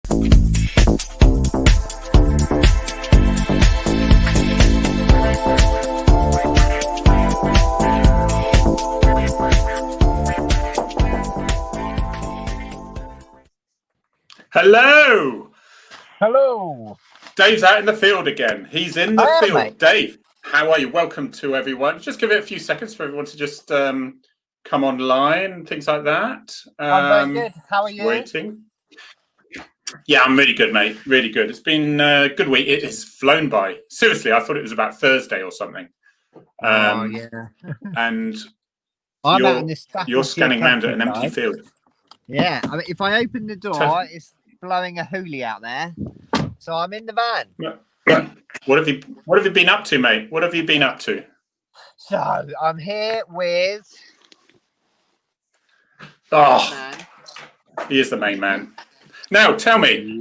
Hello. Hello. Dave's out in the field again. He's in the field. Mate. Dave, how are you? Welcome to everyone. Just give it a few seconds for everyone to just come online, things like that. I'm very good. How are you? Waiting. Yeah, I'm really good, mate. Really good. It's been a good week. It has flown by. Seriously, I thought it was about Thursday or something. Yeah. And I'm out in this you're scanning around at an empty field. Yeah. I mean, if I open the door, it's blowing a hoolie out there. So I'm in the van. What have you been up to, mate? What have you been up to? So I'm here with. Oh, he is the main man. Now, tell me,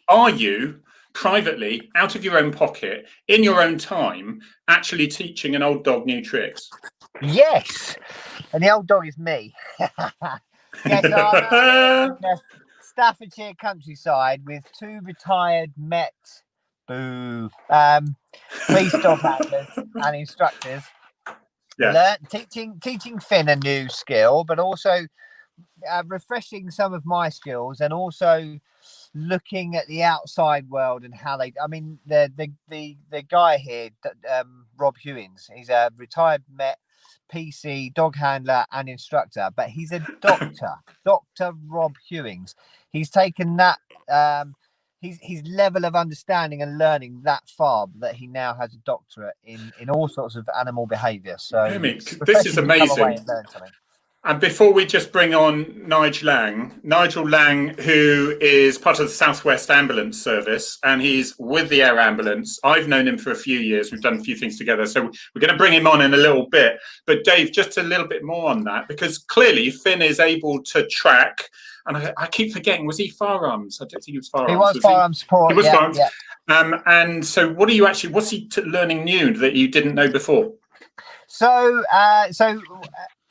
are you privately, out of your own pocket, in your own time, actually teaching an old dog new tricks? Yes, and the old dog is me. Yes, I'm in the Staffordshire countryside with two retired Met police dog handlers and instructors. Yeah. Teaching Finn a new skill, but also refreshing some of my skills, and also looking at the outside world and how they. I mean, the guy here, Rob Hewins, he's a retired Met PC dog handler and instructor, but he's a doctor. Dr. Rob Hewings. He's taken that his level of understanding and learning that far that he now has a doctorate in all sorts of animal behaviour. So this is amazing. And before we just bring on Nigel Lang, who is part of the Southwest Ambulance Service, and he's with the Air Ambulance. I've known him for a few years. We've done a few things together. So we're going to bring him on in a little bit. But Dave, just a little bit more on that, because clearly Finn is able to track, and I keep forgetting, was he firearms? I don't think he was firearms. He was firearms support. He was firearms. Yeah. And so what's he learning new that you didn't know before? So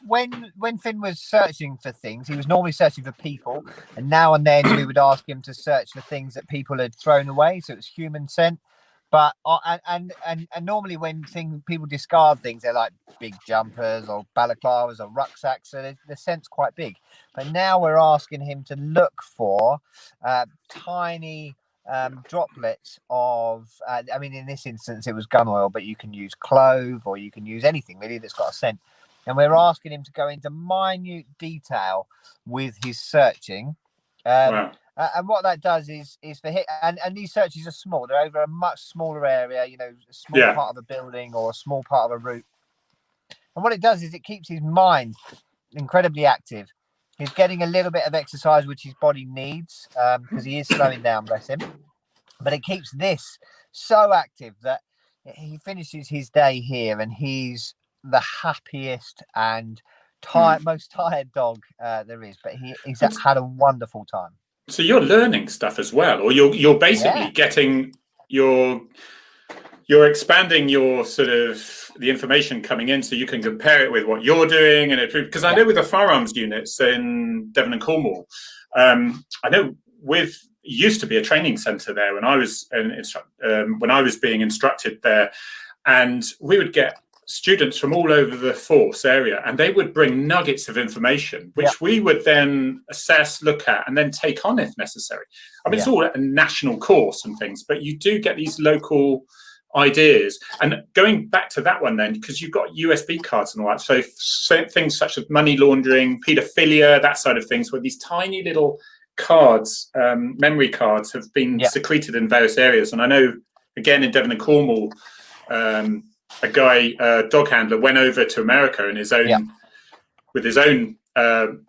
when Finn was searching for things, he was normally searching for people, and now and then we would ask him to search for things that people had thrown away, so it was human scent. But and normally when people discard things, they're like big jumpers or balaclavas or rucksacks, so the scent's quite big. But now we're asking him to look for tiny droplets of I mean, in this instance it was gun oil, but you can use clove, or you can use anything really that's got a scent. And we're asking him to go into minute detail with his searching. Wow. And what that does is for him, and these searches are small. They're over a much smaller area, a small part of a building or a small part of a route. And what it does is it keeps his mind incredibly active. He's getting a little bit of exercise, which his body needs, because he is slowing down, bless him. But it keeps this so active that he finishes his day here and he's the happiest and most tired dog there is, but he's had a wonderful time. So you're learning stuff as well, or you're basically getting you're expanding your sort of the information coming in, so you can compare it with what you're doing, and because I know with the firearms units in Devon and Cornwall, I know used to be a training centre there when I was being instructed there, and we would get students from all over the force area, and they would bring nuggets of information which we would then assess, look at, and then take on if necessary. I mean, it's all a national course and things, but you do get these local ideas. And going back to that one then, because you've got USB cards and all that, so things such as money laundering, paedophilia, that side of things, where these tiny little cards, memory cards, have been secreted in various areas. And I know, again, in Devon and Cornwall, a guy, dog handler, went over to America in his own, with his own, on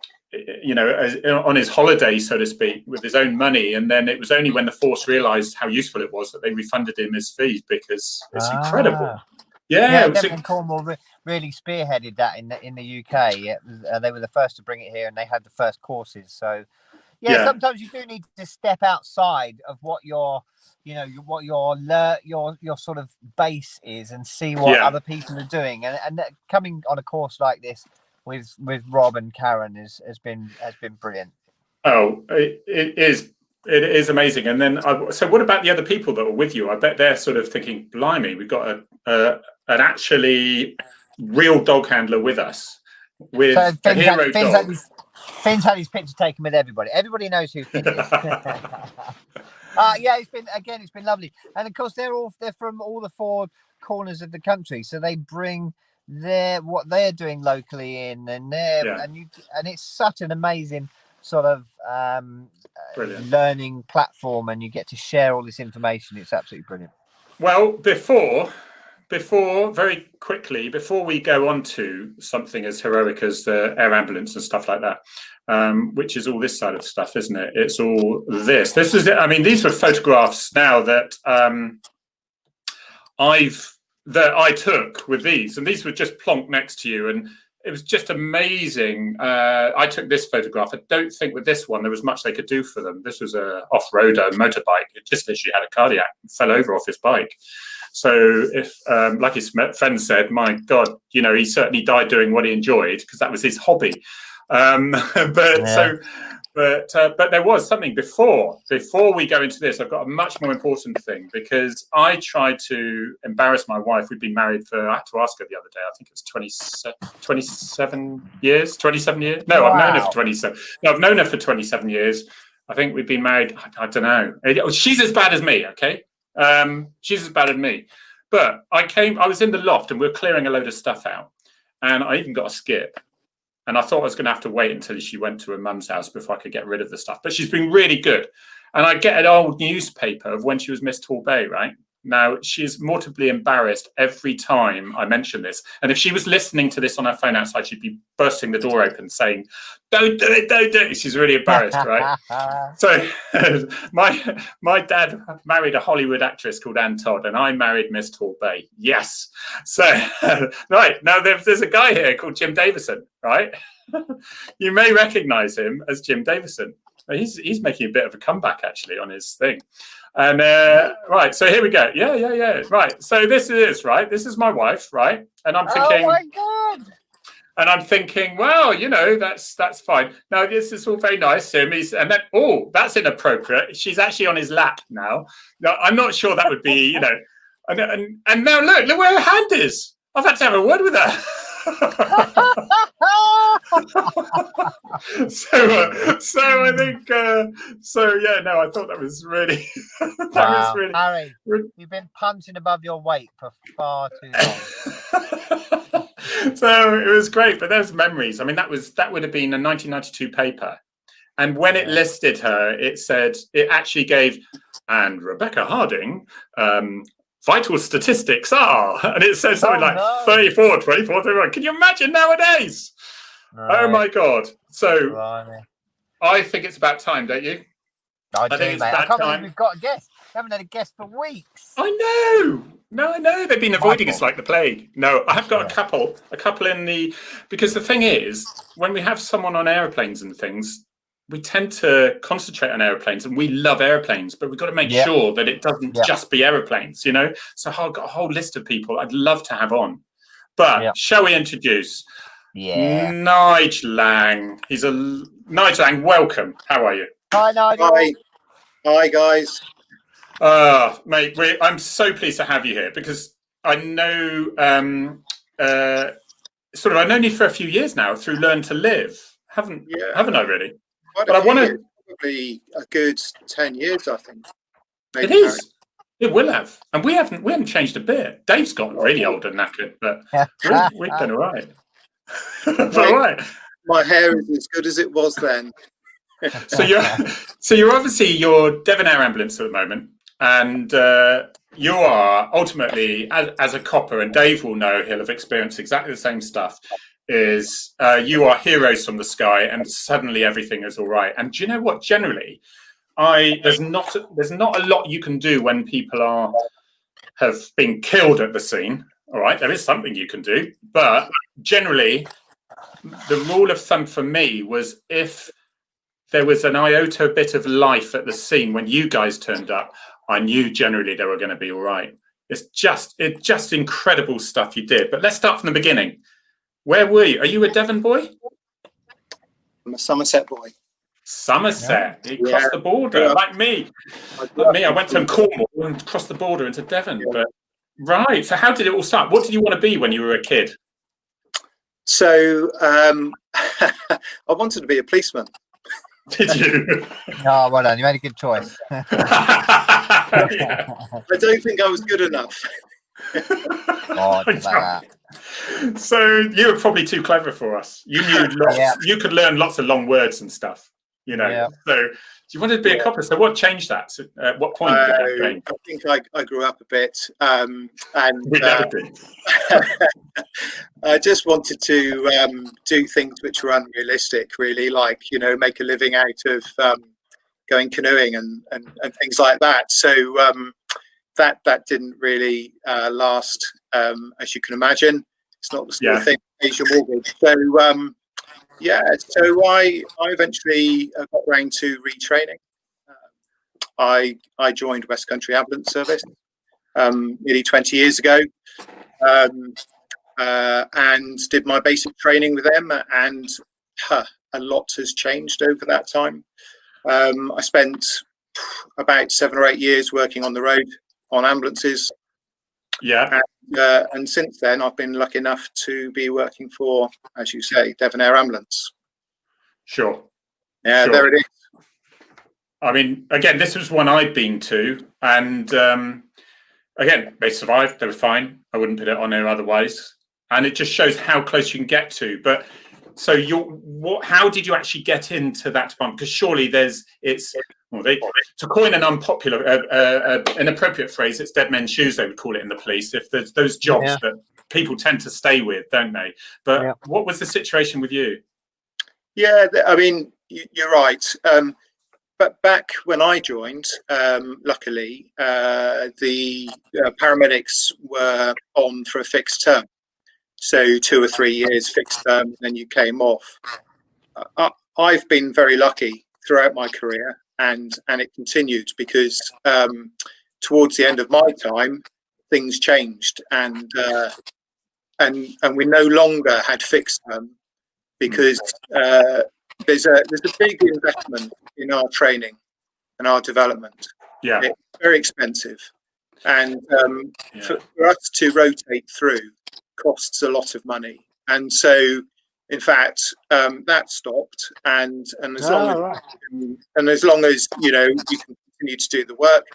his holiday, so to speak, with his own money. And then it was only when the force realised how useful it was that they refunded him his fees, because it's incredible. Devon and Cornwall really spearheaded that in the UK. They were the first to bring it here, and they had the first courses. So sometimes you do need to step outside of what your sort of base is, and see what other people are doing. And coming on a course like this with Rob and Karen has been brilliant. Oh, it is It is amazing. And then, so what about the other people that were with you? I bet they're sort of thinking, blimey, we've got an actually real dog handler with us, with So a hero dog. Finn's had his picture taken with everybody. Everybody knows who Finn is. Yeah, it's been lovely. And of course, they're from all the four corners of the country, so they bring what they're doing locally in, and it's such an amazing sort of learning platform, and you get to share all this information. It's absolutely brilliant. Well, before very quickly, before we go on to something as heroic as the air ambulance and stuff like that, which is all this side of stuff, isn't it? It's all this. This is it. I mean, these were photographs now that I took with these, and these were just plonked next to you, and it was just amazing. I took this photograph. I don't think with this one there was much they could do for them. This was a off-roader motorbike. It just literally had a cardiac and fell over off his bike. So if, like his friend said, my God, you know, he certainly died doing what he enjoyed, because that was his hobby. But there was something before we go into this. I've got a much more important thing, because I tried to embarrass my wife. We'd been married I had to ask her the other day, I think it's 27 years. No, wow. I've known her for 27. No, I've known her for 27 years. I think we've been married, I don't know. She's as bad as me, okay? She's as bad as me. But I was in the loft and we were clearing a load of stuff out. And I even got a skip. And I thought I was going to have to wait until she went to her mum's house before I could get rid of the stuff. But she's been really good. And I get an old newspaper of when she was Miss Torbay, right? Now, she's mortably embarrassed every time I mention this. And if she was listening to this on her phone outside, she'd be bursting the door open saying, don't do it, don't do it. She's really embarrassed, right? So my dad married a Hollywood actress called Ann Todd, and I married Miss Torbay. Yes. So, right, now there's a guy here called Jim Davison, right? You may recognize him as Jim Davison. He's making a bit of a comeback, actually, on his thing. And right, so here we go. Yeah. Right, so this is my wife, right? And I'm thinking, oh my God. And I'm thinking, well, you know, that's fine. Now this is all very nice, Tim. And then, that's inappropriate. She's actually on his lap now. No, I'm not sure that would be, you know. And now look where her hand is. I've had to have a word with her. So I think I thought that was really Harry, you've been punching above your weight for far too long. So it was great, but there's memories. I mean, that would have been a 1992 paper, and when it listed her, it actually gave, and Rebecca Harding, vital statistics are, and it says something 34, 24, 31. Can you imagine nowadays? Right. Oh my God. So I think it's about time, don't you? I think it's about time. I can't believe we've got a guest. We haven't had a guest for weeks. I know. No, I know. They've been avoiding us like the plague. No, I have got a couple in the, because the thing is, when we have someone on airplanes and things, we tend to concentrate on airplanes, and we love airplanes, but we've got to make sure that it doesn't just be airplanes, you know? So I've got a whole list of people I'd love to have on. But shall we introduce Nigel Lang? Nigel Lang, welcome. How are you? Hi, Nigel. Hi, guys. Mate, I'm so pleased to have you here, because I know, I've known you for a few years now through Learn to Live, haven't I really? But I want to probably a good 10 years, I think. It is. It will have, and we haven't changed a bit. Dave's got really old and knackered, but we've done all right. All right. My hair is as good as it was then. So you're Devon Air Ambulance at the moment, and you are ultimately, as a copper, and Dave will know, he'll have experienced exactly the same stuff, is you are heroes from the sky, and suddenly everything is all right. And do you know what? Generally, there's not a lot you can do when people have been killed at the scene. All right, there is something you can do, but generally, the rule of thumb for me was, if there was an iota bit of life at the scene when you guys turned up, I knew generally they were going to be all right. It's just incredible stuff you did. But let's start from the beginning. Where were you? Are you a Devon boy? I'm a Somerset boy. Somerset. He Yeah. crossed the border, Yeah. like me. I went from Cornwall and crossed the border into Devon. Yeah. But right. So how did it all start? What did you want to be when you were a kid? So I wanted to be a policeman. Did you? Oh, well done. You made a good choice. Yeah. I don't think I was good enough. Oh, about that. So you were probably too clever for us. You knew lots. Yeah. You could learn lots of long words and stuff. You know. Yeah. So you wanted to be a copper. So what changed that? So at what point did that change? I think I grew up a bit, and We never did. I just wanted to do things which were unrealistic, really, like, you know, make a living out of going canoeing and things like that. So that didn't really last, as you can imagine. It's not the sort of thing that pays your mortgage. So so I eventually got round to retraining. I joined West Country Ambulance Service nearly 20 years ago, and did my basic training with them, and a lot has changed over that time. I spent about 7 or 8 years working on the road on ambulances. Yeah. And since then, I've been lucky enough to be working for, as you say, Devon Air Ambulance. Sure. Yeah, Sure. there it is. I mean, again, this was one I'd been to, and again, they survived. They were fine. I wouldn't put it on there otherwise. And it just shows how close you can get to. But so how did you actually get into that department? Because surely to coin an unpopular, inappropriate phrase, it's dead men's shoes, they would call it in the police. If there's those jobs that people tend to stay with, don't they? But what was the situation with you? Yeah, I mean, you're right. But back when I joined, luckily, the paramedics were on for a fixed term. So 2 or 3 years fixed term, and then you came off. I've been very lucky throughout my career, and it continued, because towards the end of my time, things changed, and we no longer had fixed term, because there's a big investment in our training and our development. Yeah, it's very expensive, and for us to rotate through costs a lot of money, and so in fact that stopped, and as long as you know you can continue to do the work,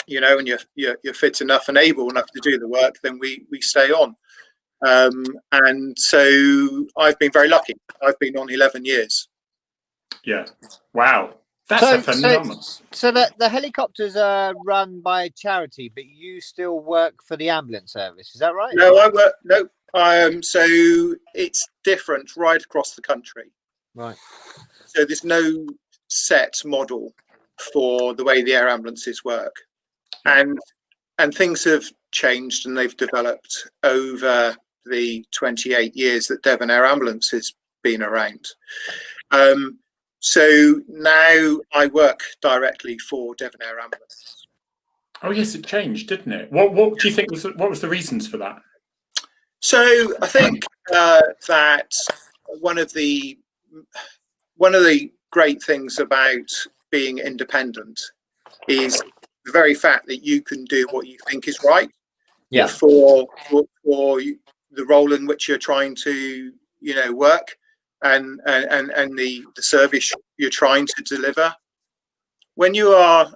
you know, and you're fit enough and able enough to do the work, then we stay on. And so I've been very lucky. I've been on 11 years. Yeah. Wow. That's phenomenal. So the helicopters are run by a charity, but you still work for the ambulance service. Is that right? No, I work. No, so it's different right across the country. Right. So there's no set model for the way the air ambulances work, and things have changed and they've developed over the 28 years that Devon Air Ambulance has been around. So now I work directly for Devon Air Ambulance. Oh yes, it changed, didn't it? What do you think what was the reasons for that? So I think that one of the great things about being independent is the very fact that you can do what you think is right. Yeah. For the role in which you're trying to, you know, work, and the service you're trying to deliver. When you are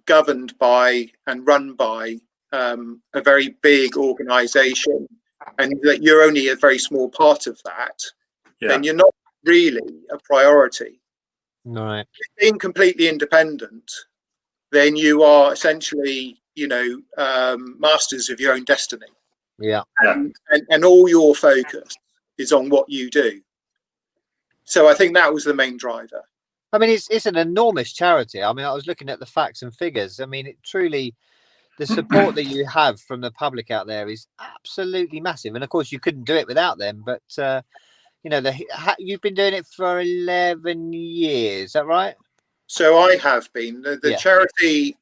governed by and run by a very big organisation, and that you're only a very small part of that, then you're not really a priority. Right. Being completely independent, then you are essentially, you know, masters of your own destiny. Yeah. And all your focus is on what you do. So I think that was the main driver. I mean, it's an enormous charity. I mean, I was looking at the facts and figures. I mean, it truly, the support that you have from the public out there is absolutely massive. And of course, you couldn't do it without them. But you know, you've been doing it for 11 years. Is that right? So I have been. The charity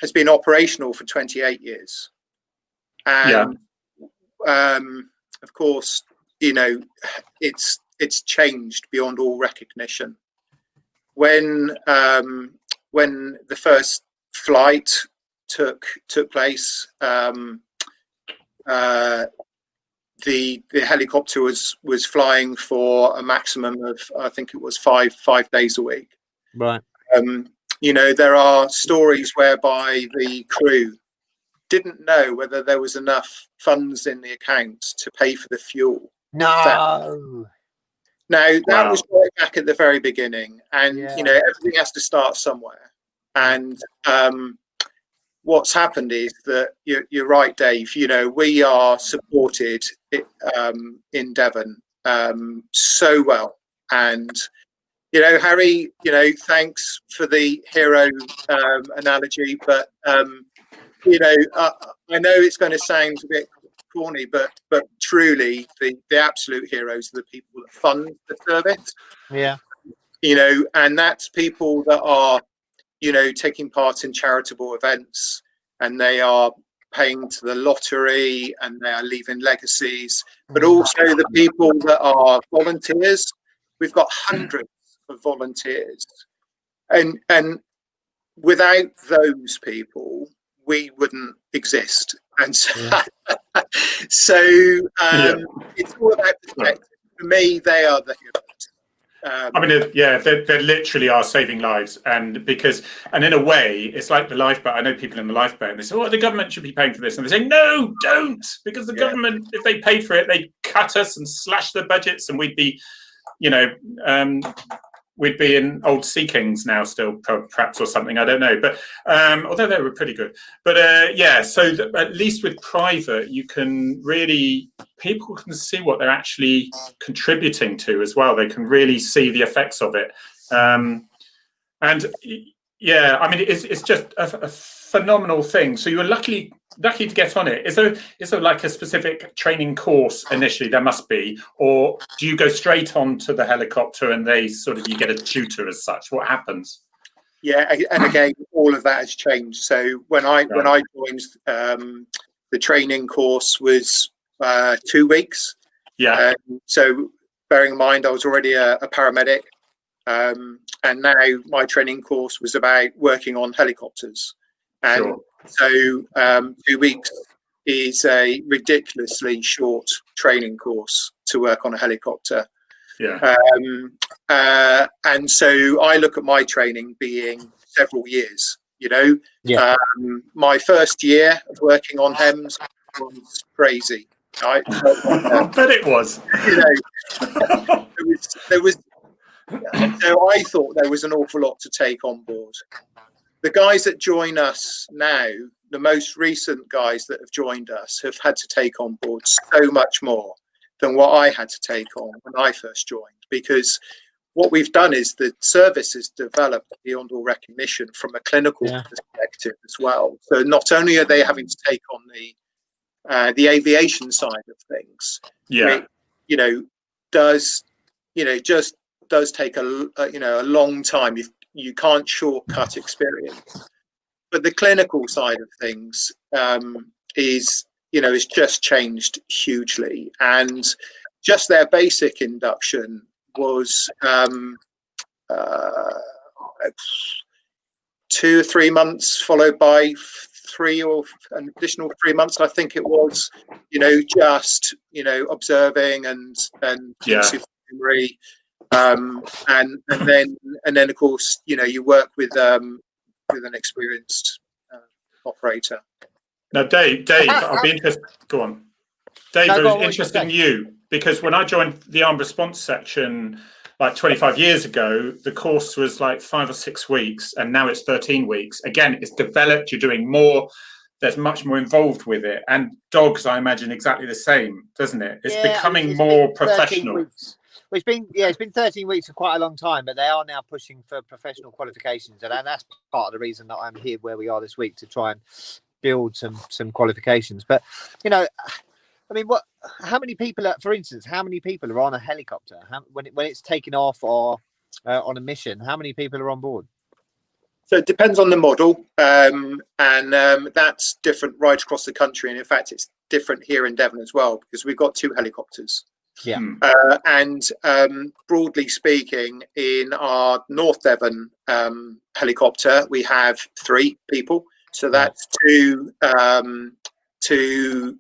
has been operational for 28 years. And of course, you know, it's it's changed beyond all recognition. When the first flight took place, the helicopter was flying for a maximum of, I think it was five days a week. Right. You know, there are stories whereby the crew didn't know whether there was enough funds in the account to pay for the fuel. No. Now, that Wow. was right back at the very beginning, and Yeah. you know, everything has to start somewhere. And what's happened is that you're right, Dave. You know, we are supported in Devon so well, and you know, Harry, you know, thanks for the hero analogy, but you know, I know it's going to sound a bit corny, but truly, the absolute heroes are the people that fund the service. Yeah. You know, and that's people that are, you know, taking part in charitable events, and they are paying to the lottery, and they are leaving legacies, but also the people that are volunteers. We've got hundreds of volunteers, and without those people, we wouldn't exist. And so, it's all about perspective. For me, they are the heroes. I mean, they literally are saving lives, and in a way, it's like the lifeboat. I know people in the lifeboat, and they say, "Oh, the government should be paying for this," and they say, "No, don't," because the government, if they paid for it, they'd cut us and slash the budgets, and we'd be, you know, we'd be in old Sea Kings now, still perhaps, or something. I don't know, but although they were pretty good, but so at least with private, you can really, people can see what they're actually contributing to as well. They can really see the effects of it, and yeah, I mean, it's just a phenomenal thing. So you were lucky to get on it. Is there like a specific training course initially? There must be, or do you go straight onto the helicopter and they sort of, you get a tutor as such? What happens? Yeah, and again, all of that has changed. So when I joined, the training course was 2 weeks. Yeah. So bearing in mind, I was already a paramedic, and now my training course was about working on helicopters. And Sure. so 2 weeks is a ridiculously short training course to work on a helicopter. Yeah. And so I look at my training being several years, you know. Yeah. My first year of working on HEMS was crazy. I bet it was. You know, there was so I thought there was an awful lot to take on board. The guys that join us now, the most recent guys that have joined us, have had to take on board so much more than what I had to take on when I first joined, because what we've done is the service has developed beyond all recognition from a clinical perspective as well. So not only are they having to take on the aviation side of things, which, you know, just does take a long time. You can't shortcut experience, but the clinical side of things is, you know, it's just changed hugely. And just their basic induction was 2 or 3 months, followed by 3 or an additional 3 months, I think it was, you know, just, you know, observing and supernumerary. And then of course, you know, you work with an experienced operator. Now, Dave, I'll be interested. Go on, Dave. No, It was interesting in you, because when I joined the armed response section like 25 years ago, the course was like 5 or 6 weeks, and now it's 13 weeks. Again, it's developed. You're doing more. There's much more involved with it, and dogs, I imagine, exactly the same, doesn't it? It's becoming more professional. Well, it's been 13 weeks for quite a long time, but they are now pushing for professional qualifications, and that's part of the reason that I'm here where we are this week, to try and build some qualifications. But you know, I mean, how many people are, for instance, how many people are on a helicopter when it's taken off or on a mission? How many people are on board? So it depends on the model, and that's different right across the country, and in fact it's different here in Devon as well, because we've got 2 helicopters. Yeah. And broadly speaking, in our North Devon helicopter, we have 3 people. So that's two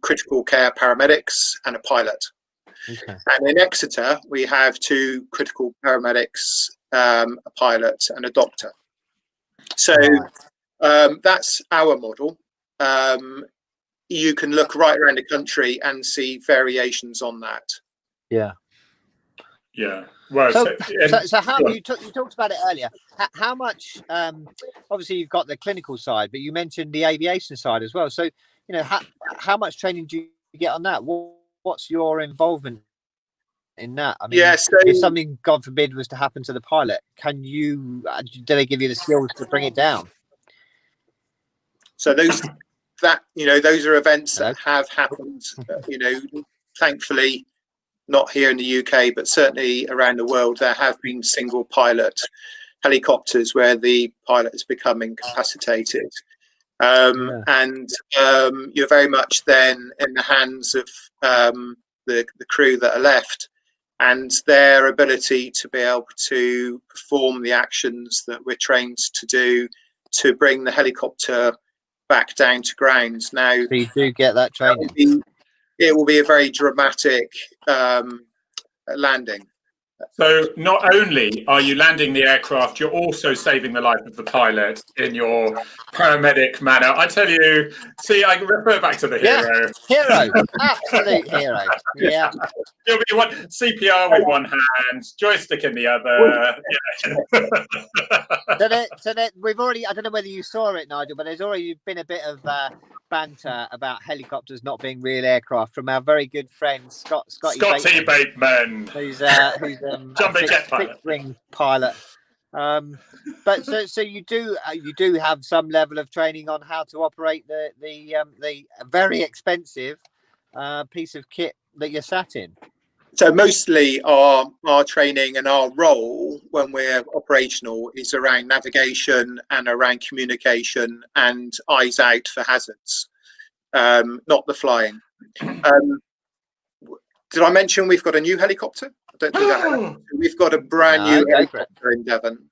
critical care paramedics and a pilot. Okay. And in Exeter, we have 2 critical paramedics, a pilot and a doctor. So that's our model. You can look right around the country and see variations on that. Yeah. Yeah. Well, so how you talked about it earlier. How much? Obviously, you've got the clinical side, but you mentioned the aviation side as well. So, how much training do you get on that? What's your involvement in that? I mean, if something, God forbid, was to happen to the pilot, do they give you the skills to bring it down? So those are events that have happened. Thankfully, not here in the UK, but certainly around the world, there have been single pilot helicopters where the pilot has become incapacitated. And you're very much then in the hands of the crew that are left, and their ability to be able to perform the actions that we're trained to do to bring the helicopter back down to ground. Now, so you do get that training. It will be a very dramatic landing. So not only are you landing the aircraft, you're also saving the life of the pilot in your paramedic manner. I tell you, I refer back to the hero. Hero, absolute hero. Yeah. You'll be CPR with one hand, joystick in the other. So we've already, I don't know whether you saw it, Nigel, but there's already been a bit of banter about helicopters not being real aircraft from our very good friend Scotty Bateman, who's jumbo jet pilot. Wing pilot. But so you do have some level of training on how to operate the very expensive piece of kit that you're sat in. So mostly our training and our role when we're operational is around navigation and around communication and eyes out for hazards, not the flying. Did I mention we've got a new helicopter? I don't think I have. We've got a brand new helicopter in Devon,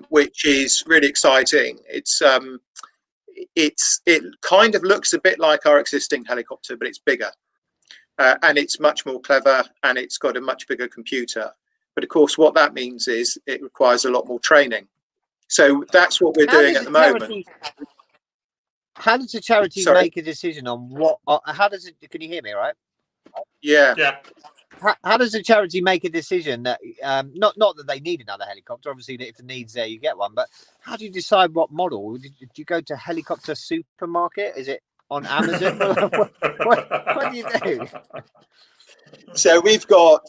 which is really exciting. It kind of looks a bit like our existing helicopter, but it's bigger. And it's much more clever, and it's got a much bigger computer. But of course, what that means is it requires a lot more training. So that's what we're doing at the moment. How does the charity make a decision on what? How does it? Can you hear me? Right? Yeah. How does the charity make a decision that not that they need another helicopter? Obviously, if the need's there, you get one. But how do you decide what model? Do you go to helicopter supermarket? Is it on Amazon? what do you do? So we've got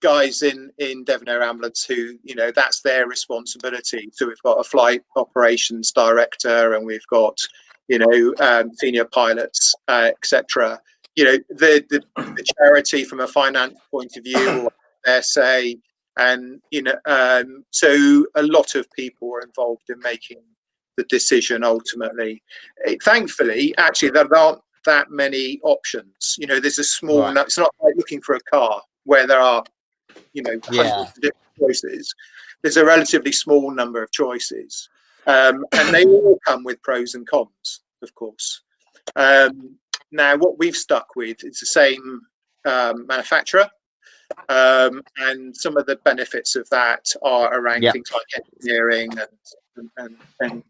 guys in Devon Air Ambulance who that's their responsibility. So we've got a flight operations director, and we've got senior pilots, etc. The charity from a finance point of view will have their say, and so a lot of people are involved in making the decision ultimately. Thankfully, actually, there aren't that many options. There's a small. It's not like looking for a car where there are, hundreds of different choices. There's a relatively small number of choices, and they all come with pros and cons, of course. Now, what we've stuck with is the same manufacturer, and some of the benefits of that are around things like engineering and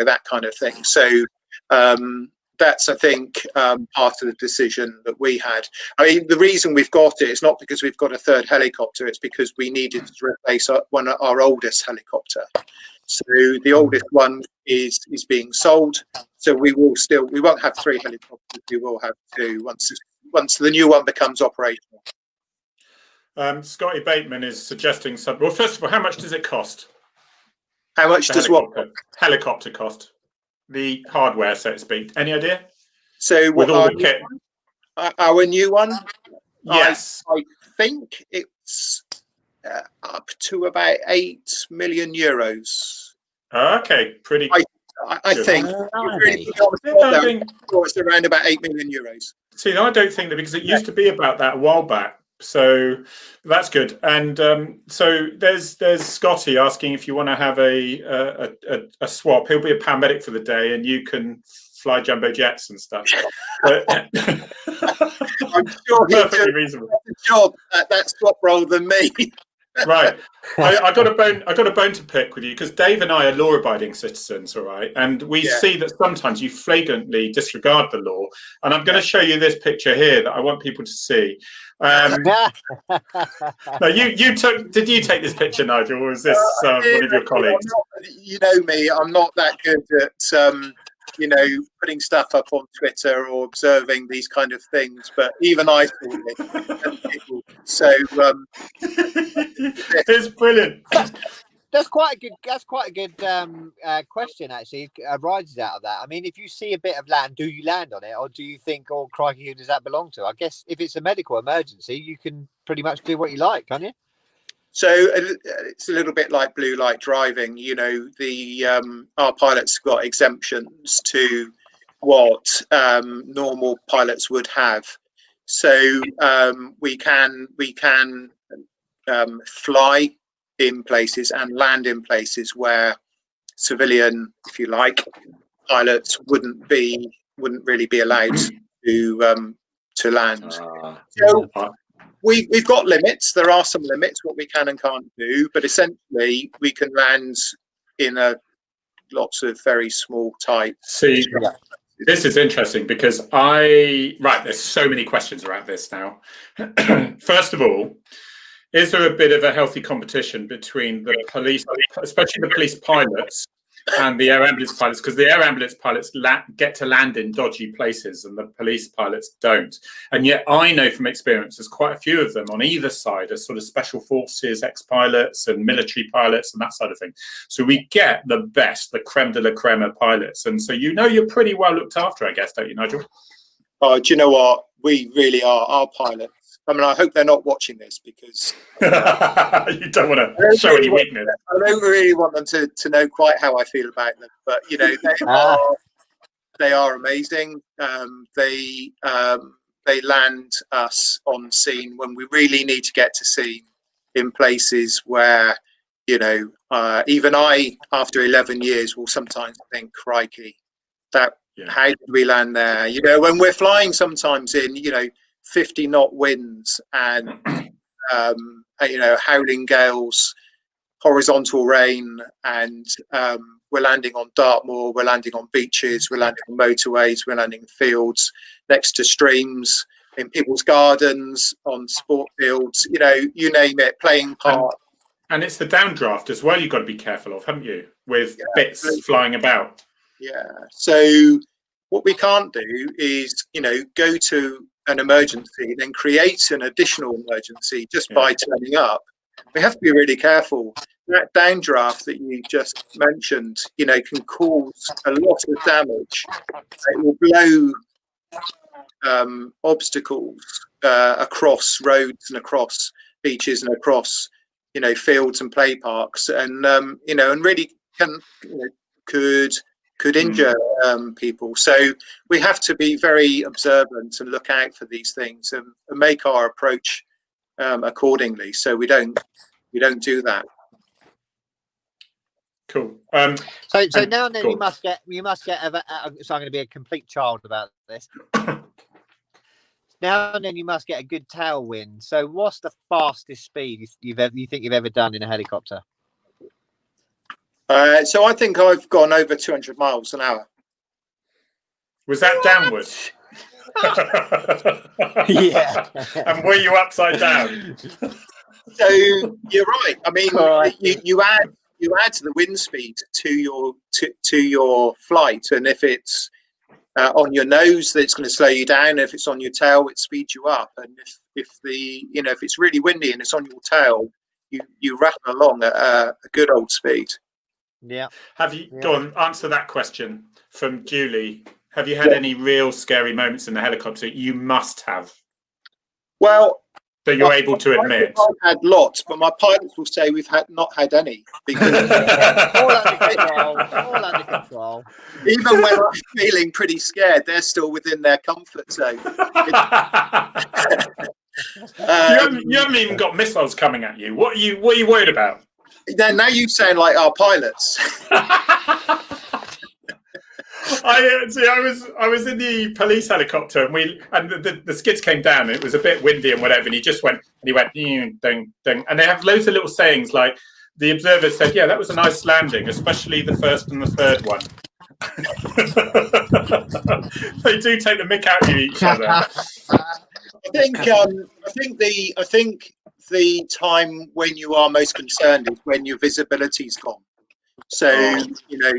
that kind of thing. So that's, I think, part of the decision that we had. I mean, the reason we've got it is not because we've got a third helicopter. It's because we needed to replace our oldest helicopter. So the oldest one is being sold. So we won't have 3 helicopters. We will have 2 once the new one becomes operational. Scotty Bateman is suggesting some. Well, first of all, how much does it cost? How much does helicopter cost? The hardware, so to speak. Any idea? So with all the kit, our new one. Yes, I think it's up to about 8 million euros. Okay, pretty. I think. It's around about 8 million euros. See, I don't think that, because it used to be about that a while back. So that's good. And so there's Scotty asking if you want to have a swap. He'll be a paramedic for the day, and you can fly jumbo jets and stuff. But, I'm sure he'll do perfectly reasonable. a better job at that swap role than me. Right. I got a bone to pick with you, because Dave and I are law-abiding citizens, all right? And we see that sometimes you flagrantly disregard the law. And I'm going to show you this picture here that I want people to see. No, did you take this picture, Nigel, or was this one of your colleagues? You know me, I'm not that good at putting stuff up on Twitter or observing these kind of things, but even I saw it. So it's brilliant. That's quite a good question, actually. It arises out of that. I mean, if you see a bit of land, do you land on it, or do you think, oh crikey, who does that belong to? I guess if it's a medical emergency, you can pretty much do what you like, can't you? So it's a little bit like blue light driving. Our pilots got exemptions to what normal pilots would have. So we can fly in places and land in places where civilian, if you like, pilots wouldn't really be allowed to land. So we've got limits. There are some limits what we can and can't do, but essentially we can land in lots of very small, tight. See, this is interesting, because there's so many questions around this now. First of all, is there a bit of a healthy competition between the police, especially the police pilots, and the air ambulance pilots? Because the air ambulance pilots get to land in dodgy places and the police pilots don't. And yet I know from experience there's quite a few of them on either side as sort of special forces, ex-pilots and military pilots and that sort of thing. So we get the best, the creme de la creme of pilots. And so you're pretty well looked after, I guess, don't you, Nigel? Oh, do you know what? We really are. Our pilots. I mean, I hope they're not watching this, because you don't want to show any weakness. I don't really want them to know quite how I feel about them, but they are amazing. They land us on scene when we really need to get to scene, in places where even I, after 11 years, will sometimes think, crikey, how did we land there? When we're flying sometimes in 50-knot winds and howling gales, horizontal rain, and we're landing on Dartmoor, we're landing on beaches, we're landing on motorways, we're landing in fields, next to streams, in people's gardens, on sport fields, you name it, playing park. And it's the downdraft as well you've got to be careful of, haven't you, with bits flying about. Yeah. So what we can't do is go to an emergency, then create an additional emergency just by turning up. We have to be really careful. That downdraft that you just mentioned, can cause a lot of damage. It will blow obstacles across roads and across beaches and across, fields and play parks, and and really could injure people. So we have to be very observant and look out for these things and make our approach accordingly, so we don't do that. Cool. So now and then you must get so I'm going to be a complete child about this. Now and then you must get a good tailwind. So what's the fastest speed you think you've ever done in a helicopter? So I think I've gone over 200 miles an hour. Was that downward? Yeah. And were you upside down? So you're right. I mean, you add the wind speed to your flight, and if it's on your nose, then it's going to slow you down. If it's on your tail, it speeds you up. And if it's really windy and it's on your tail, you rattle along at a good old speed. Yeah. Have you go on, answer that question from Julie? Have you had any real scary moments in the helicopter? You must have. Well, so you're able to admit. I've had lots, but my pilots will say we've not had any. Because all under control. Even when I'm feeling pretty scared, they're still within their comfort zone. You haven't even got missiles coming at you. What are you worried about? Now you sound like our pilots. I was in the police helicopter and the skids came down. And it was a bit windy and whatever, and he went ding, ding, ding. And they have loads of little sayings like the observer said, "Yeah, that was a nice landing, especially the first and the third one." They do take the mick out of each other. I think the time when you are most concerned is when your visibility's gone. So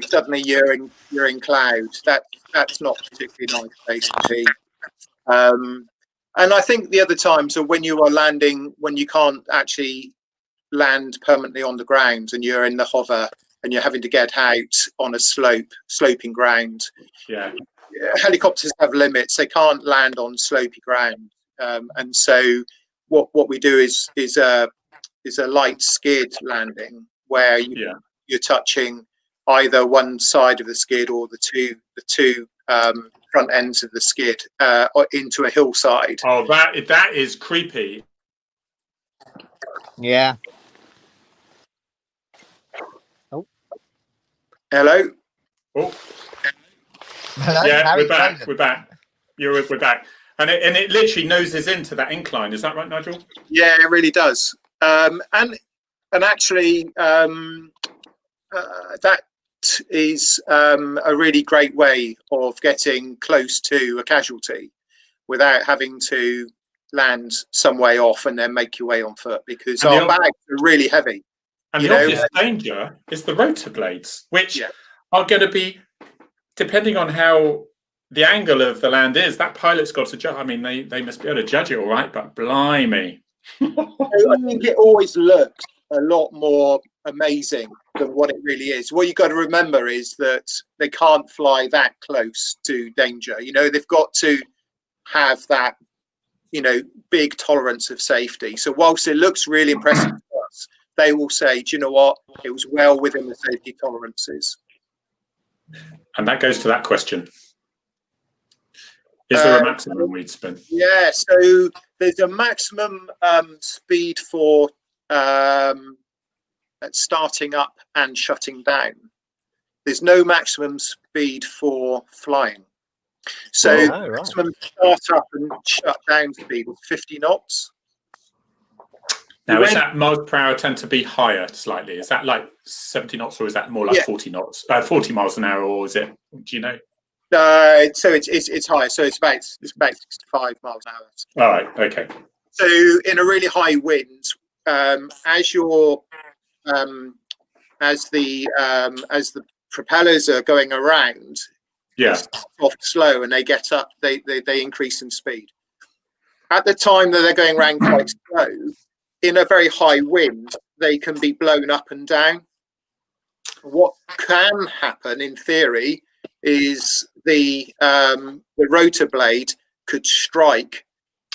suddenly you're in clouds. That's not a particularly nice place to be. And I think the other times are when you are landing, when you can't actually land permanently on the ground, and you're in the hover, and you're having to get out on a sloping ground. Yeah. Helicopters have limits; they can't land on slopey ground, and so what we do is a light skid landing where you're touching either one side of the skid or the two front ends of the skid into a hillside. Oh, that is creepy. Yeah. Oh. Hello. Oh. Hello? Yeah, we're back. We're back. We're back. And it literally noses into that incline. Is that right, Nigel? Yeah, it really does. And actually, that is a really great way of getting close to a casualty without having to land some way off and then make your way on foot, because our bags are really heavy. And the obvious danger is the rotor blades, which are going to be, depending on how the angle of the land is, that pilot's got to judge. I mean, they must be able to judge it all right, but blimey. I think it always looks a lot more amazing than what it really is. What you've got to remember is that they can't fly that close to danger. They've got to have that, big tolerance of safety. So whilst it looks really impressive to us, they will say, do you know what? It was well within the safety tolerances. And that goes to that question. Is there a maximum weed spin? Yeah, so there's a maximum speed for starting up and shutting down. There's no maximum speed for flying. So maximum start up and shut down speed is 50 knots. Now, is that miles per hour tend to be higher slightly? Is that like 70 knots, or is that more like 40 knots? 40 miles an hour, or is it? Do you know? So it's higher. So it's about 65 miles an hour. All right. Okay. So in a really high wind, as the propellers are going around, they start off slow and they get up. They increase in speed. At the time that they're going around quite slow, in a very high wind, they can be blown up and down. What can happen, in theory, is the rotor blade could strike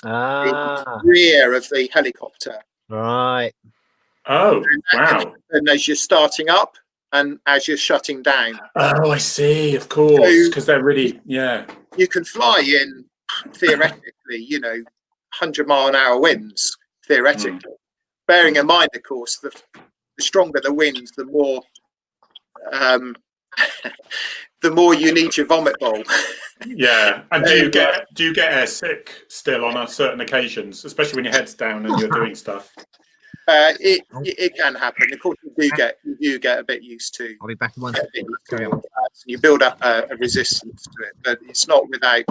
the rear of the helicopter. Right. Oh, wow. And as you're starting up and as you're shutting down. Oh, I see. Of course, because they're really, You can fly in, theoretically, 100-mile-an-hour winds, theoretically. Bearing in mind, of course, the stronger the winds, the more you need your vomit bowl. Yeah. And do you get air sick still on certain occasions, especially when your head's down and you're doing stuff? It can happen. Of course, you do get a bit used to. I'll be back in one. You build up a resistance to it, but it's not without.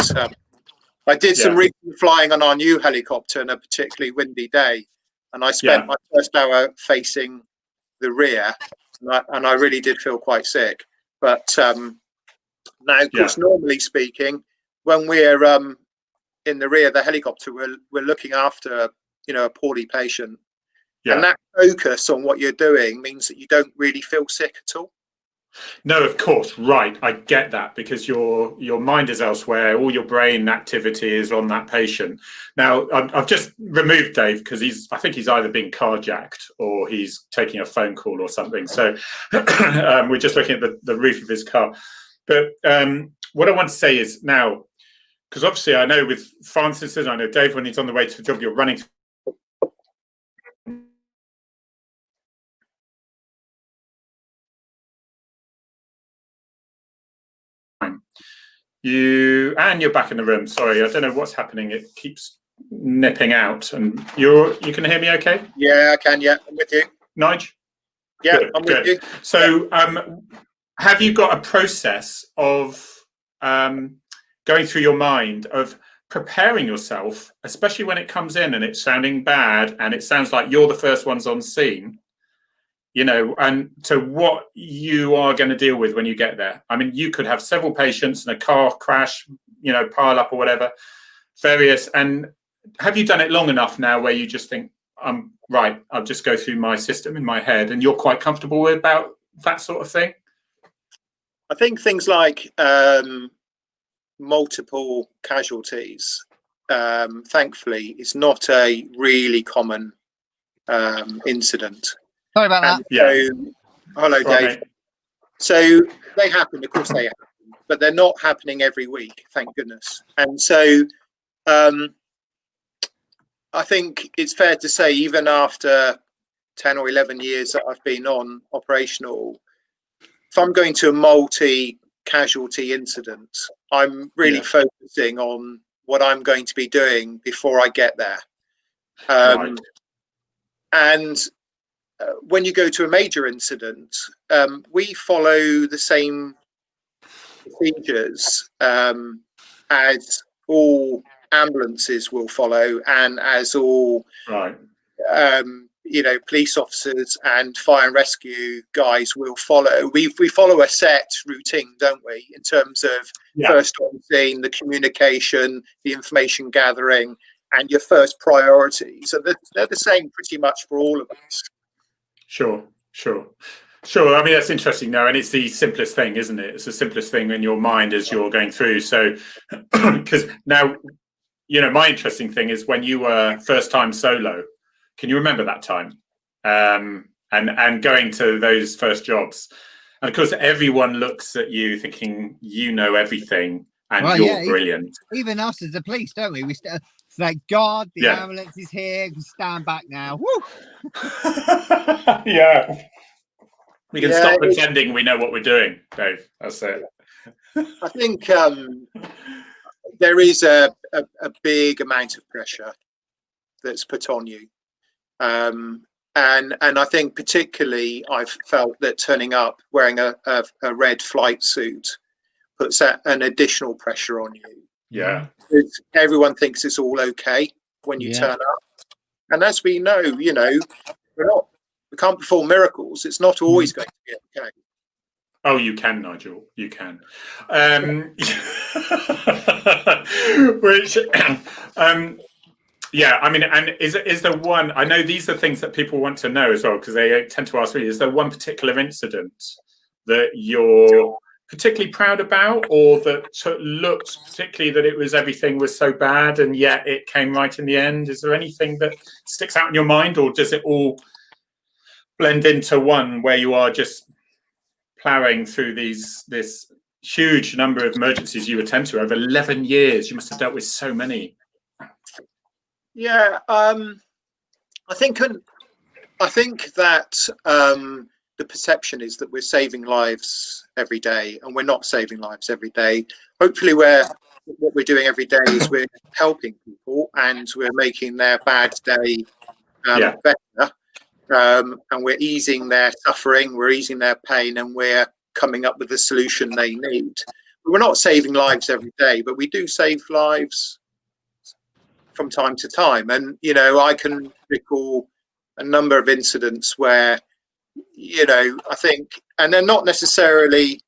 I did some recent flying on our new helicopter on a particularly windy day, and I spent my first hour facing the rear, and I really did feel quite sick. But now, of course, normally speaking, when we're in the rear of the helicopter, we're looking after a poorly patient. Yeah. And that focus on what you're doing means that you don't really feel sick at all. No, of course, right. I get that, because your mind is elsewhere. All your brain activity is on that patient. Now, I've just removed Dave because I think he's either been carjacked or he's taking a phone call or something. So we're just looking at the roof of his car. But what I want to say is now, because obviously I know with Francis, I know Dave, when he's on the way to the job, you're running. You're back in the room. Sorry, I don't know what's happening. It keeps nipping out. And you can hear me okay? Yeah, I can. Yeah, I'm with you. Nige? Yeah, good, I'm with you. So have you got a process of going through your mind of preparing yourself, especially when it comes in and it's sounding bad and it sounds like you're the first ones on scene, you know, and so what you are going to deal with when you get there? I mean, you could have several patients and a car crash, you know, pile up or whatever, various. And have you done it long enough now where you just think, right, I'll just go through my system in my head, and you're quite comfortable with about that sort of thing? I think things like multiple casualties, thankfully, is not a really common incident. Sorry about that. So, hello, Dave. Mate. So they happen, of course they happen, but they're not happening every week, thank goodness. And so I think it's fair to say, even after 10 or 11 years that I've been on operational, if I'm going to a multi-casualty incident, I'm really focusing on what I'm going to be doing before I get there. Right. And when you go to a major incident, we follow the same procedures as all ambulances will follow, and as all you know, police officers and fire and rescue guys will follow. We follow a set routine, don't we, in terms of first on scene, the communication, the information gathering, and your first priorities. So they're the same pretty much for all of us. Sure. I mean, that's interesting now, and it's the simplest thing, isn't it? It's the simplest thing in your mind as you're going through. So, because now, you know, my interesting thing is when you were first time solo. Can you remember that time? And going to those first jobs, and of course, everyone looks at you thinking you know everything and you're brilliant. Even us as the police, don't we? Thank God the ambulance is here. We stand back now. Woo! Yeah. We can stop pretending we know what we're doing, Dave. That's it. I think there is a big amount of pressure that's put on you. And I think particularly I've felt that turning up wearing a red flight suit puts an additional pressure on you. Yeah. Everyone thinks it's all okay when you turn up. And as we know, you know, we can't perform miracles. It's not always going to be okay. Oh, you can, Nigel. You can. Which, yeah, I mean, and is there one? I know these are things that people want to know as well, because they tend to ask me. Is there one particular incident that you're particularly proud about, or that looked particularly that it was everything was so bad and yet it came right in the end? Is there anything that sticks out in your mind, or does it all blend into one where you are just ploughing through this huge number of emergencies you attend to over 11 years? You must have dealt with so many. Yeah, I think that the perception is that we're saving lives every day, and we're not saving lives every day. Hopefully, what we're doing every day is we're helping people, and we're making their bad day better, and we're easing their suffering, we're easing their pain, and we're coming up with the solution they need. But we're not saving lives every day, but we do save lives from time to time. And, you know, I can recall a number of incidents where, you know, I think, and they're not necessarily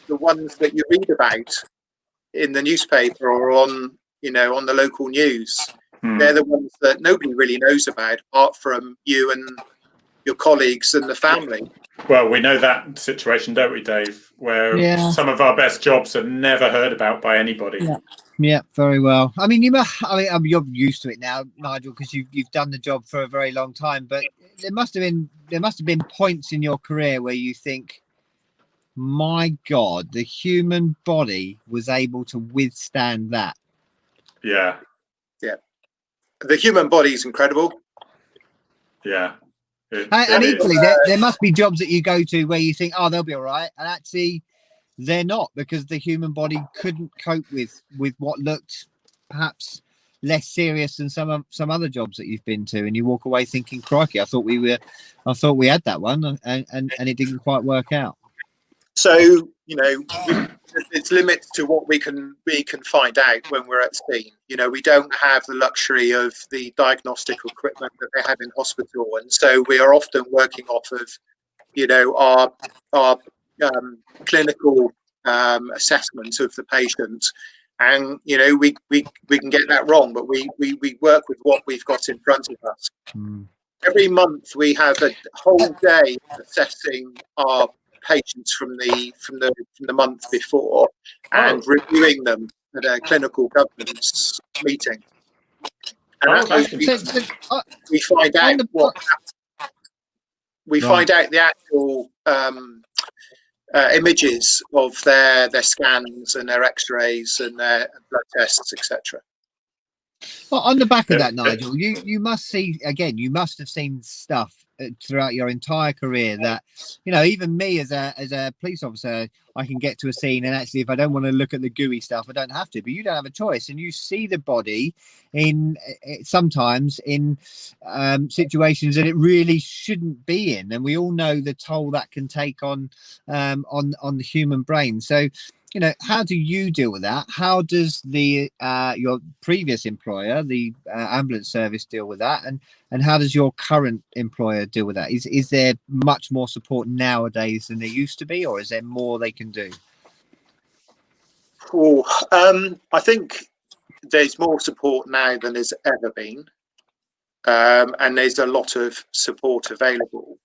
the ones that you read about in the newspaper or on, you know, on the local news. They're the ones that nobody really knows about, apart from you and your colleagues and the family. Well, we know that situation, don't we, Dave? Where some of our best jobs are never heard about by anybody. Yeah, very well. I mean, you're used to it now, Nigel, because you've done the job for a very long time. But there must have been points in your career where you think, my God, the human body was able to withstand that. Yeah. The human body is incredible. Yeah. And equally, there must be jobs that you go to where you think, oh, they'll be all right, and actually they're not, because the human body couldn't cope with what looked perhaps less serious than some other jobs that you've been to, and you walk away thinking, crikey, I thought we had that one, and it didn't quite work out. So it's limits to what we can find out when we're at scene. We don't have the luxury of the diagnostic equipment that they have in hospital, and so we are often working off of our clinical assessment of the patient, and we can get that wrong, but we work with what we've got in front of us. Every month we have a whole day assessing our patients from the month before and reviewing them at a clinical governance meeting, and we find out find out the actual images of their scans and their x-rays and their blood tests, etc. Well, on the back of that, Nigel, you must have seen stuff throughout your entire career that, even me as a police officer, I can get to a scene, and actually if I don't want to look at the gooey stuff, I don't have to, but you don't have a choice, and you see the body sometimes in situations that it really shouldn't be in, and we all know the toll that can take on the human brain. So how do you deal with that? How does your previous employer, the ambulance service, deal with that? And how does your current employer deal with that? Is there much more support nowadays than there used to be, or is there more they can do? I think there's more support now than there's ever been, and there's a lot of support available.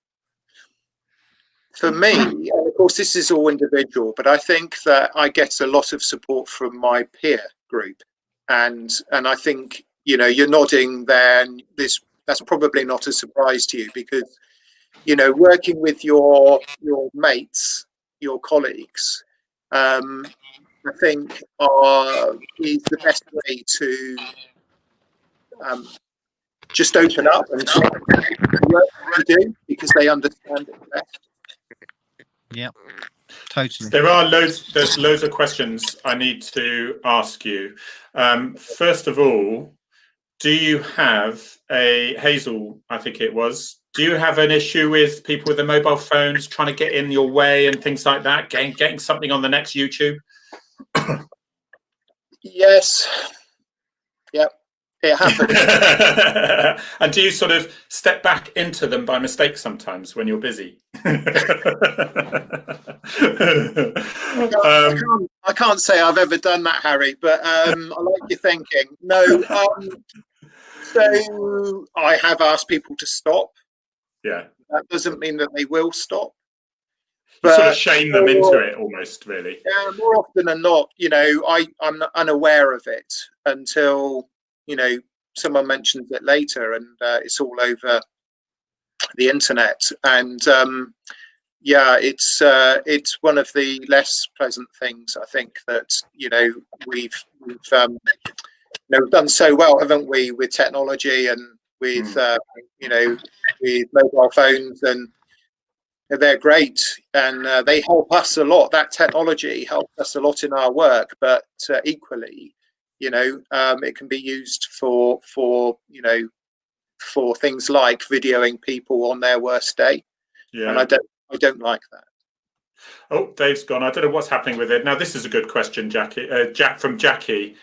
For me, and of course this is all individual, but I think that I get a lot of support from my peer group, and I think you're nodding there, and that's probably not a surprise to you, because working with your mates, your colleagues, I think is the best way to just open up and talk about the work you do, because they understand it best. Yeah, totally. There's loads of questions I need to ask you. First of all, do you have Hazel, I think it was, do you have an issue with people with their mobile phones trying to get in your way and things like that, getting something on the next YouTube? Yes. Yep. It happens. And do you sort of step back into them by mistake sometimes when you're busy? I can't say I've ever done that, Harry, but I like your thinking. No, so I have asked people to stop. Yeah. That doesn't mean that they will stop. You sort of shame them into it almost, really. Yeah, more often than not, I'm unaware of it until someone mentions it later, and it's all over the internet. And it's one of the less pleasant things, I think, that we've done so well, haven't we, with technology and with with mobile phones, and they're great, and they help us a lot. That technology helps us a lot in our work, but equally, it can be used for things like videoing people on their worst day. Yeah. And I don't like that. Oh, Dave's gone. I don't know what's happening with it. Now, this is a good question, Jackie. From Jackie,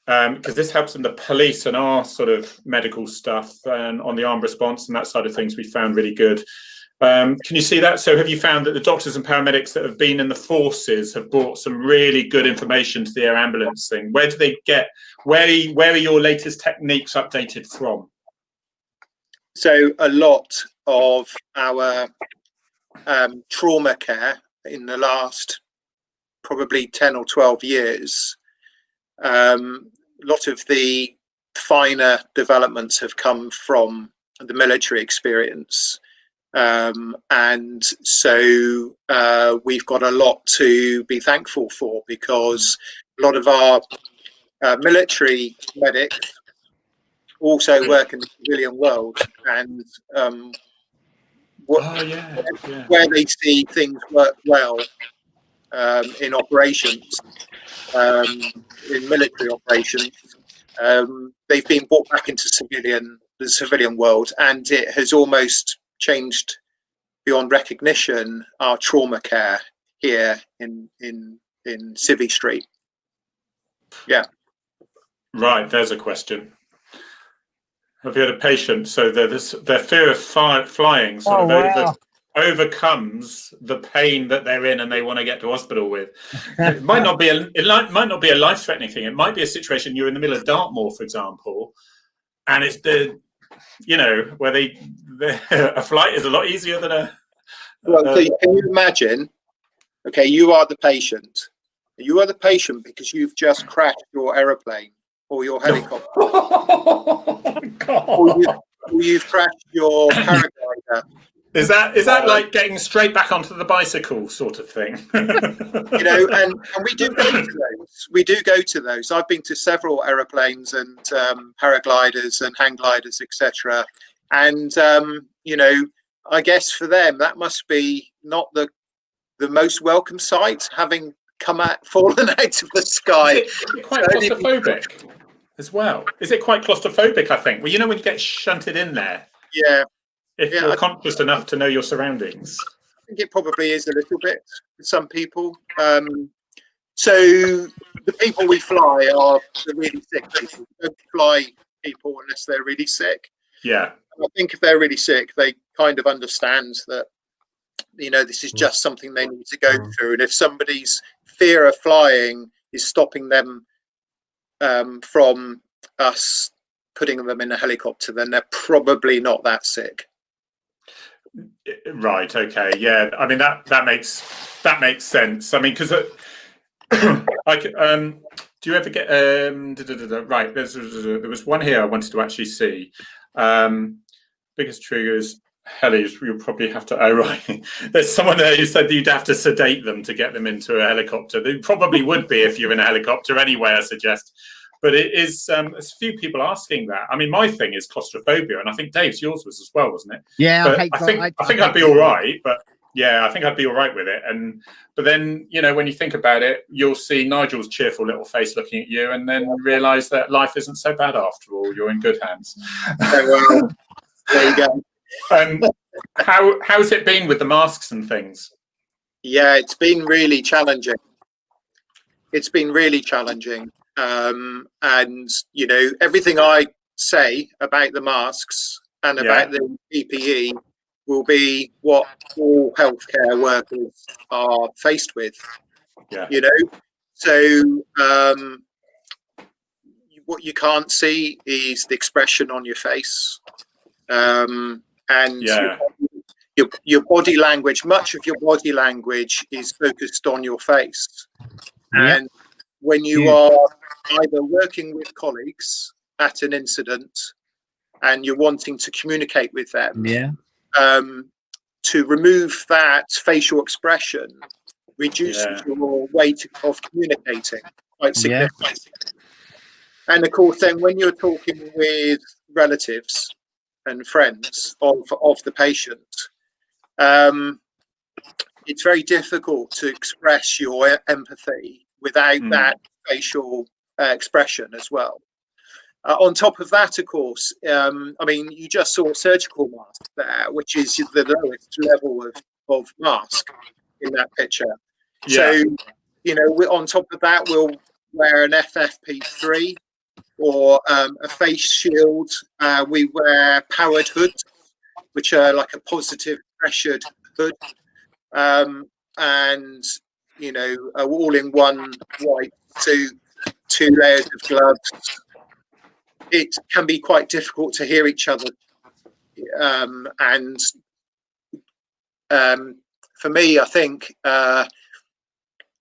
because this helps in the police and our sort of medical stuff, and on the armed response and that side of things we found really good. Can you see that? So have you found that the doctors and paramedics that have been in the forces have brought some really good information to the air ambulance thing? Where do they get, where are your latest techniques updated from? So a lot of our trauma care in the last probably 10 or 12 years. A lot of the finer developments have come from the military experience. And so we've got a lot to be thankful for, because a lot of our military medics also work in the civilian world, and where they see things work well in operations, in military operations, they've been brought back into the civilian world, and it has almost changed beyond recognition our trauma care here in Civvy Street. Yeah. Right, there's a question. Have you had a patient, so their fear of flying sort of overcomes the pain that they're in and they want to get to hospital with? It might not be a life-threatening thing. It might be a situation, you're in the middle of Dartmoor, for example, and it's where a flight is a lot easier than a... Well, so can you imagine, okay, you are the patient. You are the patient because you've just crashed your aeroplane or your helicopter. or you've crashed your paraglider. Is that like getting straight back onto the bicycle sort of thing? And we do go to those. We do go to those. I've been to several aeroplanes and paragliders and hang gliders, etc. And I guess for them that must be not the most welcome sight, having fallen out of the sky. Is it quite claustrophobic as well? Is it quite claustrophobic? I think. Well, when you get shunted in there. Yeah. If you're conscious enough to know your surroundings. I think it probably is a little bit for some people. So the people we fly are the really sick people. We don't fly people unless they're really sick. Yeah. I think if they're really sick, they kind of understand that, this is just something they need to go through. And if somebody's fear of flying is stopping them from us putting them in a helicopter, then they're probably not that sick. Right. Okay. Yeah. I mean that makes sense. I mean, because do you ever get right? There was one here I wanted to actually see. Biggest triggers. Helis, you'll probably have to. Oh, right. There's someone there who said you'd have to sedate them to get them into a helicopter. They probably would be if you're in a helicopter anyway, I suggest. But it is, there's a few people asking that. I mean, my thing is claustrophobia, and I think Dave's, yours was as well, wasn't it? Yeah, but I think I'd be all right. But yeah, I think I'd be all right with it. But then, when you think about it, you'll see Nigel's cheerful little face looking at you, and then realise that life isn't so bad after all. You're in good hands. Well, there you go. How's it been with the masks and things? Yeah, it's been really challenging. And everything I say about the masks and about the PPE will be what all healthcare workers are faced with. Yeah. So what you can't see is the expression on your face. And your body language, much of your body language is focused on your face. Yeah. And when you are either working with colleagues at an incident and you're wanting to communicate with them, to remove that facial expression reduces your way of communicating quite significantly. And of course, then when you're talking with relatives and friends of the patient, it's very difficult to express your empathy without that facial expression as well. On top of that, of course, you just saw a surgical mask there, which is the lowest level of mask in that picture. Yeah. So, on top of that, we'll wear an FFP3 or a face shield. We wear powered hoods, which are like a positive pressured hood, and all in one white suit, 2 layers of gloves. It can be quite difficult to hear each other, and for me, I think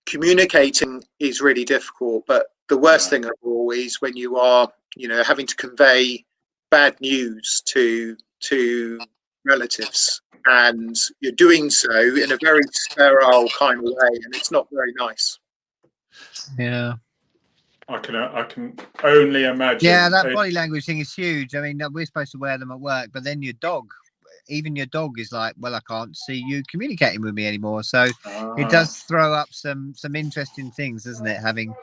communicating is really difficult. But the worst thing of all is when you are, having to convey bad news to relatives, and you're doing so in a very sterile kind of way, and it's not very nice. Yeah. I can only imagine. Yeah, that body language thing is huge. I mean, we're supposed to wear them at work, but then your dog is like, well, I can't see you communicating with me anymore. So it does throw up some interesting things, doesn't it? Having.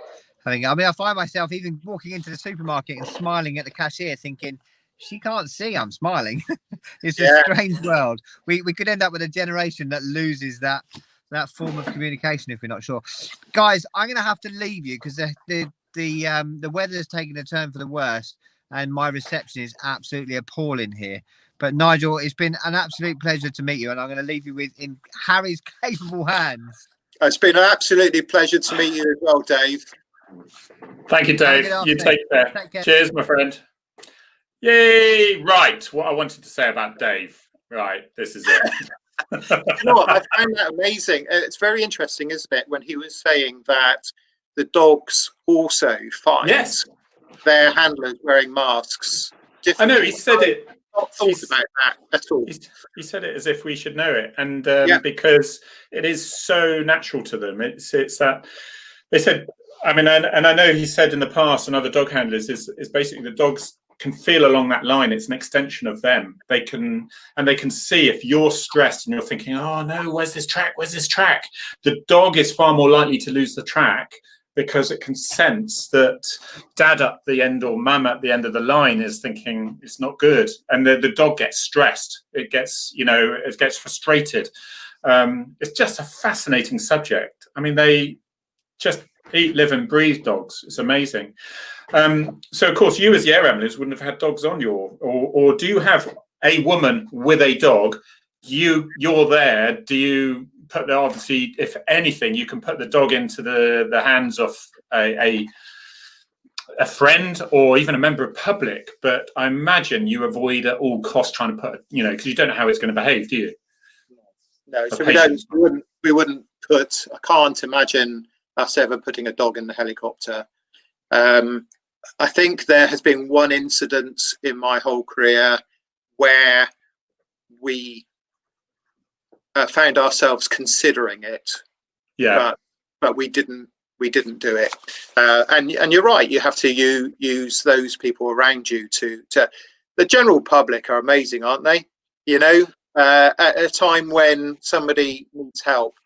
I mean, I find myself even walking into the supermarket and smiling at the cashier, thinking she can't see I'm smiling. It's a strange world. We could end up with a generation that loses that form of communication if we're not sure. Guys, I'm going to have to leave you because the weather's taking a turn for the worst, and my reception is absolutely appalling here. But Nigel, it's been an absolute pleasure to meet you, and I'm going to leave you in Harry's capable hands. It's been an absolutely pleasure to meet you as well, Dave. Thank you, Dave. You take care. Cheers, my friend. Yay! Right, what I wanted to say about Dave. Right, this is it. You know what? I found that amazing. It's very interesting, isn't it, when he was saying that the dogs also find their handlers wearing masks difficult. I know, he said it. Not thought about that at all. He said it as if we should know it, and because it is so natural to them. It's that they said. I mean, and I know he said in the past, and other dog handlers is basically the dogs can feel along that line. It's an extension of them. They can see if you're stressed and you're thinking, oh no, where's this track? Where's this track? The dog is far more likely to lose the track because it can sense that dad up the end or mum at the end of the line is thinking it's not good. And the dog gets stressed. It gets, it gets frustrated. It's just a fascinating subject. I mean, they just eat, live and breathe dogs. It's amazing. So of course you as the air ambulance wouldn't have had dogs on or do you have a woman with a dog? You're there. Do you put obviously, if anything, you can put the dog into the hands of a friend or even a member of public, but I imagine you avoid at all costs trying to put, because you don't know how it's going to behave, do you? No, so we wouldn't put, I can't imagine us ever putting a dog in the helicopter. I think there has been one incident in my whole career where we found ourselves considering it, but we didn't do it. And you're right, you have to use those people around you to the general public are amazing, aren't they? At a time when somebody needs help,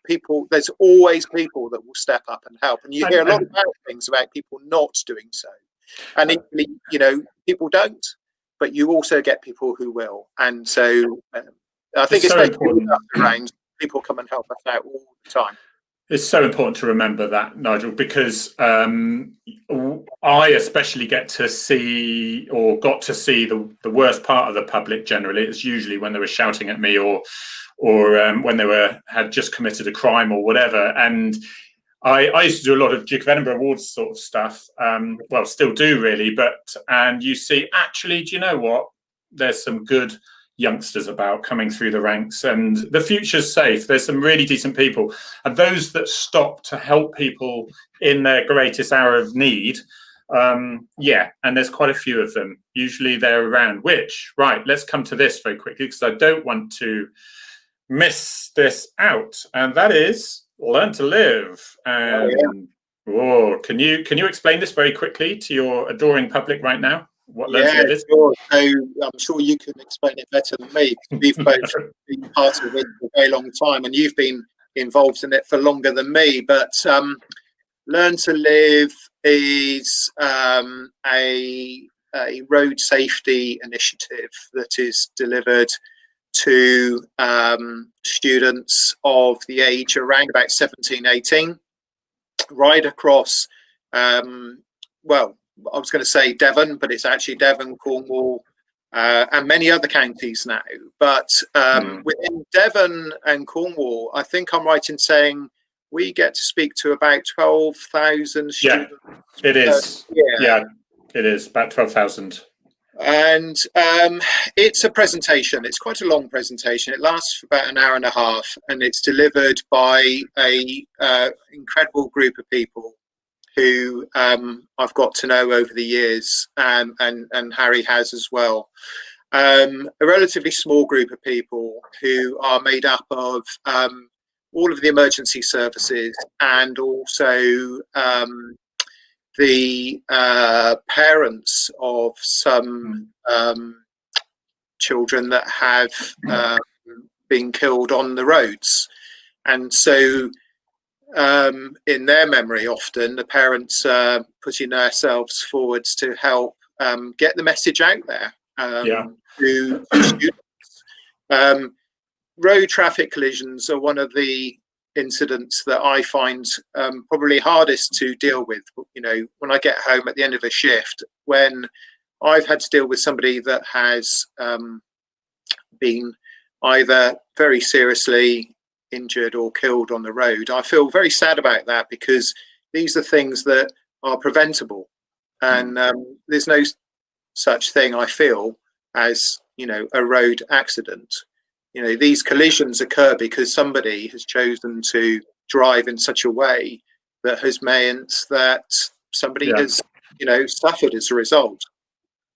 there's always people that will step up and help, and you hear a lot of bad things about people not doing so, and equally, people don't, but you also get people who will. And so I think it's so important around people come and help us out all the time. It's so important to remember that, Nigel, because I especially got to see the worst part of the public. Generally, it's usually when they were shouting at me or when they had just committed a crime or whatever. And I used to do a lot of Duke of Edinburgh Awards sort of stuff. Well, still do really, and you see, actually, do you know what? There's some good youngsters about coming through the ranks, and the future's safe. There's some really decent people, and those that stop to help people in their greatest hour of need, and there's quite a few of them. Usually they're around, let's come to this very quickly because I don't want to miss this out, and that is Learn to Live. And can you explain this very quickly to your adoring public right now? What Learn to Live is? Sure. So I'm sure you can explain it better than me. We've both been part of it for a very long time, and you've been involved in it for longer than me. But Learn to Live is a road safety initiative that is delivered to students of the age around about 17, 18, right across, I was going to say Devon, but it's actually Devon, Cornwall, and many other counties now. But within Devon and Cornwall, I think I'm right in saying we get to speak to about 12,000 students. It is. Yeah, it is about 12,000. And it's a presentation. It's quite a long presentation. It lasts for about an hour and a half, and it's delivered by a incredible group of people who I've got to know over the years, and Harry has as well. A relatively small group of people who are made up of all of the emergency services, and also the parents of some children that have been killed on the roads. And so in their memory, often the parents are putting themselves forwards to help get the message out there to students. Road traffic collisions are one of the incidents that I find probably hardest to deal with. You know, when I get home at the end of a shift, when I've had to deal with somebody that has been either very seriously injured or killed on the road, I feel very sad about that, because these are things that are preventable, and there's no such thing, I feel, as, you know, a road accident. You know, these collisions occur because somebody has chosen to drive in such a way that has meant that somebody has, you know, suffered as a result.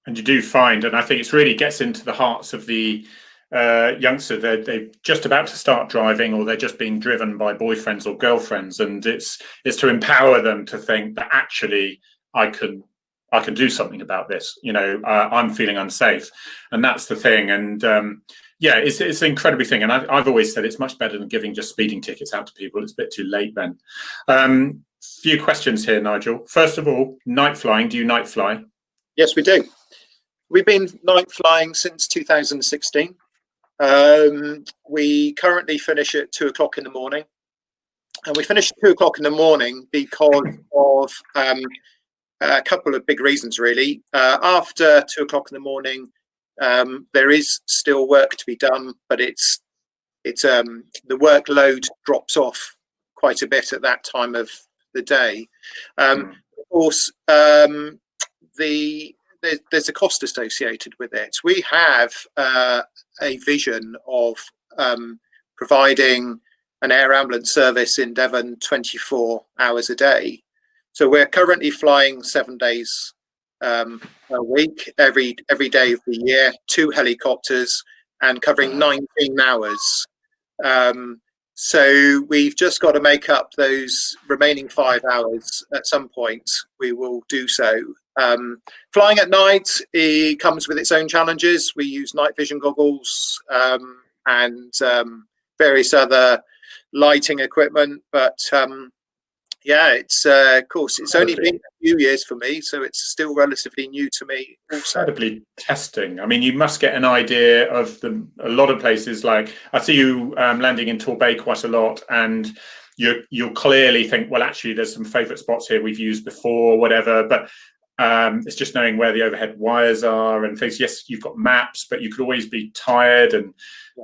And you do find, and I think it really gets into the hearts of the youngster. They're just about to start driving, or they're just being driven by boyfriends or girlfriends, and it's to empower them to think that actually I can do something about this. You know, I'm feeling unsafe, and that's the thing. And it's an incredibly thing. And I've always said it's much better than giving just speeding tickets out to people. It's a bit too late then. Few questions here, Nigel. First of all, night flying. Do you night fly? Yes, we do. We've been night flying since 2016. We currently finish at 2 o'clock in the morning. And we finish at 2 o'clock in the morning because of a couple of big reasons, really. After 2 o'clock in the morning, there is still work to be done, but it's the workload drops off quite a bit at that time of the day. Of course, there's a cost associated with it. We have a vision of providing an air ambulance service in Devon 24 hours a day. So we're currently flying 7 days a week, every day of the year, 2 helicopters, and covering 19 hours. So we've just got to make up those remaining 5 hours at some point. We will do so. Flying at night, it comes with its own challenges. We use night vision goggles and various other lighting equipment, but it's of course it's only been a few years for me, so it's still relatively new to me also. Incredibly testing. I mean, you must get an idea of a lot of places. Like I see you landing in Torbay quite a lot, and you'll clearly think, well, actually there's some favorite spots here we've used before, whatever, but it's just knowing where the overhead wires are and things. Yes, you've got maps, but you could always be tired and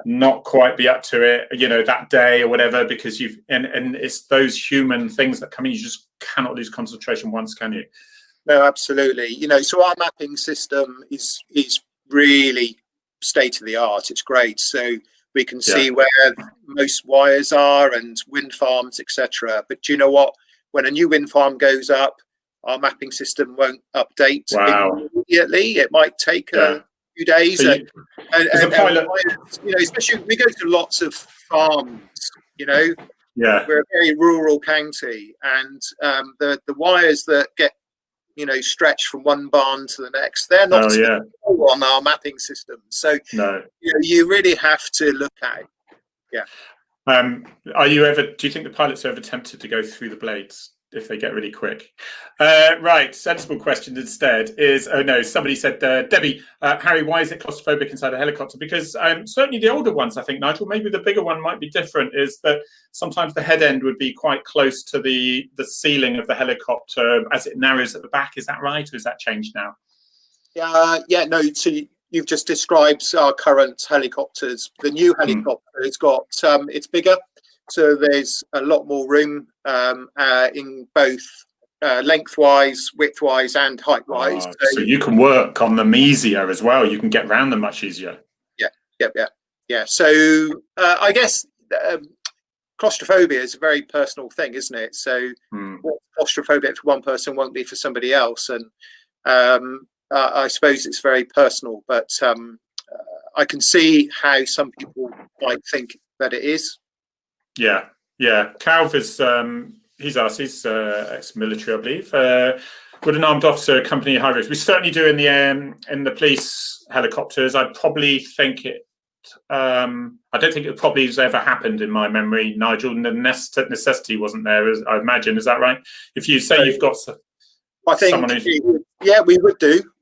not quite be up to it, you know, that day or whatever, because and it's those human things that come in. You just cannot lose concentration once, can you? No, absolutely. You know, so our mapping system is really state of the art. It's great. So we can see where most wires are and wind farms, etc. But do you know what? When a new wind farm goes up, our mapping system won't update immediately. It might take a few days. So and pilot, you know, especially we go to lots of farms, you know. Yeah. We're a very rural county, and the wires that get, you know, stretched from one barn to the next, they're not on our mapping system. So you know, you really have to look at it. Do you think the pilots are ever tempted to go through the blades if they get really quick? Right, sensible question instead is, somebody said, Debbie, Harry, why is it claustrophobic inside a helicopter? Because certainly the older ones, I think, Nigel, maybe the bigger one might be different, is that sometimes the head end would be quite close to the ceiling of the helicopter as it narrows at the back. Is that right, or has that changed now? No, so you've just described our current helicopters. The new helicopter, it's got, it's bigger, so there's a lot more room in both lengthwise, widthwise, and heightwise. So you can work on them easier as well. You can get around them much easier. Yeah. So I guess claustrophobia is a very personal thing, isn't it? So what's claustrophobic for one person won't be for somebody else, and I suppose it's very personal. But I can see how some people might think that it is. Yeah. Calv is he's asked. He's ex-military, I believe. Would an armed officer accompany high risk? We certainly do in the police helicopters. I probably think it. I don't think it probably has ever happened in my memory, Nigel. The necessity wasn't there, I imagine. Is that right? If you say you've got, I think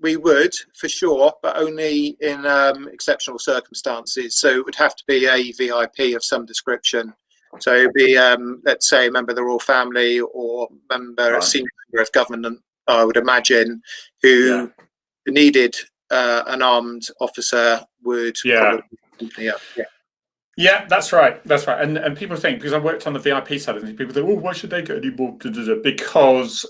we would for sure, but only in exceptional circumstances. So it would have to be a VIP of some description. So it'd be, let's say, a member of the royal family or a senior member of government, I would imagine, who needed an armed officer would probably. Yeah, that's right. And people think, because I worked on the VIP side of things, people think, why should they get any more? Because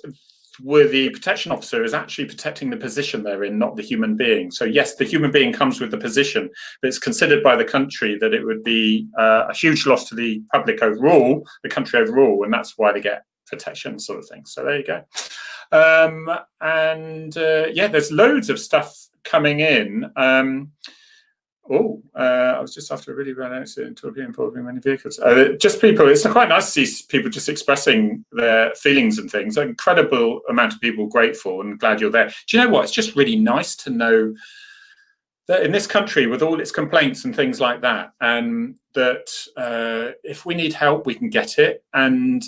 the protection officer is actually protecting the position they're in, not the human being. So yes, the human being comes with the position, but it's considered by the country that it would be a huge loss to the public overall, the country overall, and that's why they get protection, sort of thing. So there you go. There's loads of stuff coming in. I was just after a really bad accident talking involving many vehicles. Just people, it's quite nice to see people just expressing their feelings and things. An incredible amount of people grateful and glad you're there. Do you know what? It's just really nice to know that in this country, with all its complaints and things like that, and that if we need help, we can get it. And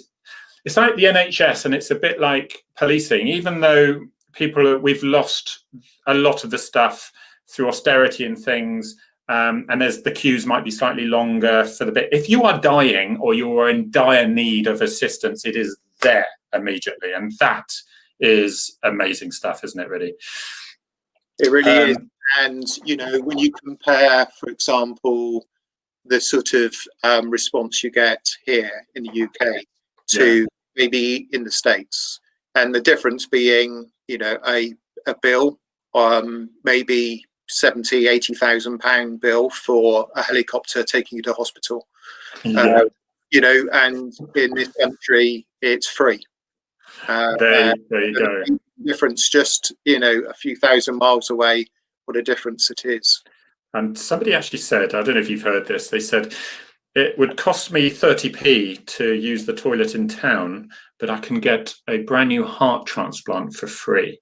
it's like the NHS, and it's a bit like policing. Even though we've lost a lot of the stuff through austerity and things, and the queues might be slightly longer for the bit. If you are dying or you are in dire need of assistance, it is there immediately, and that is amazing stuff, isn't it? Really, it really is. And when you compare, for example, the sort of response you get here in the UK to maybe in the States, and the difference being, a bill, maybe 70,000, 80,000 pound bill for a helicopter taking you to hospital, and in this country it's free. There you go. Difference, just a few thousand miles away. What a difference it is. And somebody actually said, I don't know if you've heard this, they said it would cost me 30p to use the toilet in town, but I can get a brand new heart transplant for free.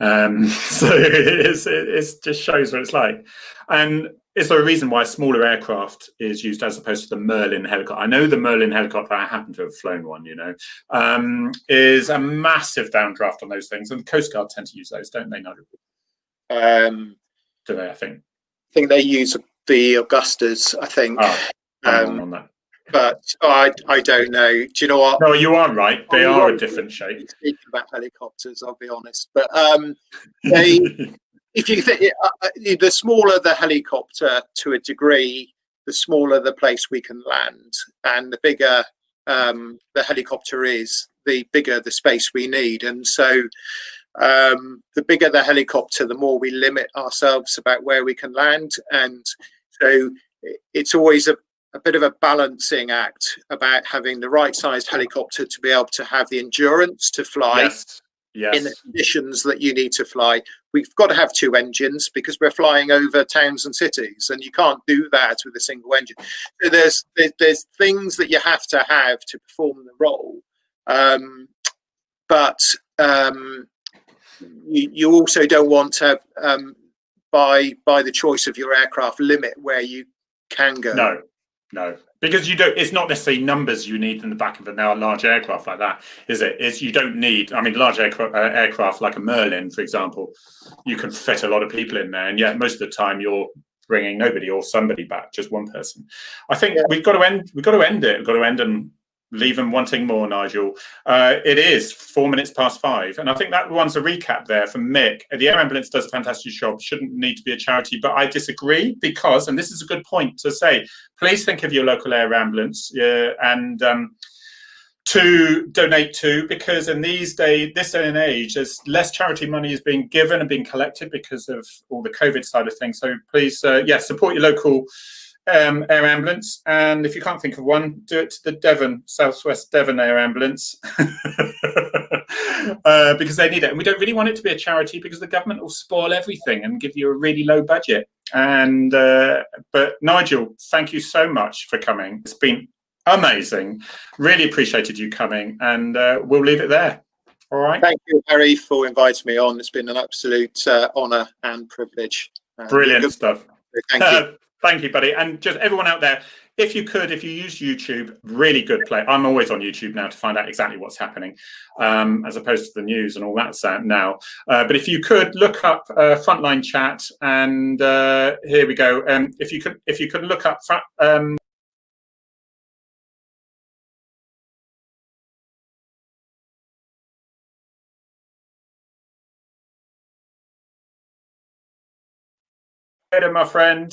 So it just shows what it's like. And is there a reason why smaller aircraft is used as opposed to the Merlin helicopter? I know the Merlin helicopter, I happen to have flown one, is a massive downdraft on those things. And the Coast Guard tend to use those, don't they, Nigel? Do they, I think they use the Augustas, I think. On that. But I don't know. Do you know what? No, you are right. They are a different shape. Speaking about helicopters, I'll be honest. But if you think the smaller the helicopter to a degree, the smaller the place we can land, and the bigger the helicopter is, the bigger the space we need. And so the bigger the helicopter, the more we limit ourselves about where we can land. And so it's always a bit of a balancing act about having the right sized helicopter to be able to have the endurance to fly in the conditions that you need to fly. We've got to have two engines because we're flying over towns and cities, and you can't do that with a single engine. So there's things that you have to perform the role, but you also don't want to by the choice of your aircraft limit where you can go. No, because you don't. It's not necessarily numbers you need in the back of a large aircraft like that, is it? You don't need. I mean, large aircraft like a Merlin, for example, you can fit a lot of people in there, and yet most of the time you're bringing nobody or somebody back, just one person. I think we've got to end. We've got to end it. We've got to end and leave them wanting more, Nigel. It is 5:04, and I think that one's a recap there from Mick. The Air Ambulance does a fantastic job, shouldn't need to be a charity, but I disagree because, and this is a good point to say, please think of your local Air Ambulance, and to donate to, because in this day and age, there's less charity money is being given and being collected because of all the COVID side of things. So please, support your local air ambulance, and if you can't think of one, do it to the Southwest Devon Air Ambulance because they need it. And we don't really want it to be a charity because the government will spoil everything and give you a really low budget. And but Nigel, thank you so much for coming. It's been amazing. Really appreciated you coming, and we'll leave it there. All right. Thank you, Harry, for inviting me on. It's been an absolute honour and privilege. Brilliant stuff. Thank you. Thank you, buddy. And just everyone out there, if you use YouTube, really good play. I'm always on YouTube now to find out exactly what's happening, as opposed to the news and all that now. But if you could look up Frontline Chat, and here we go. If you could look up my friend.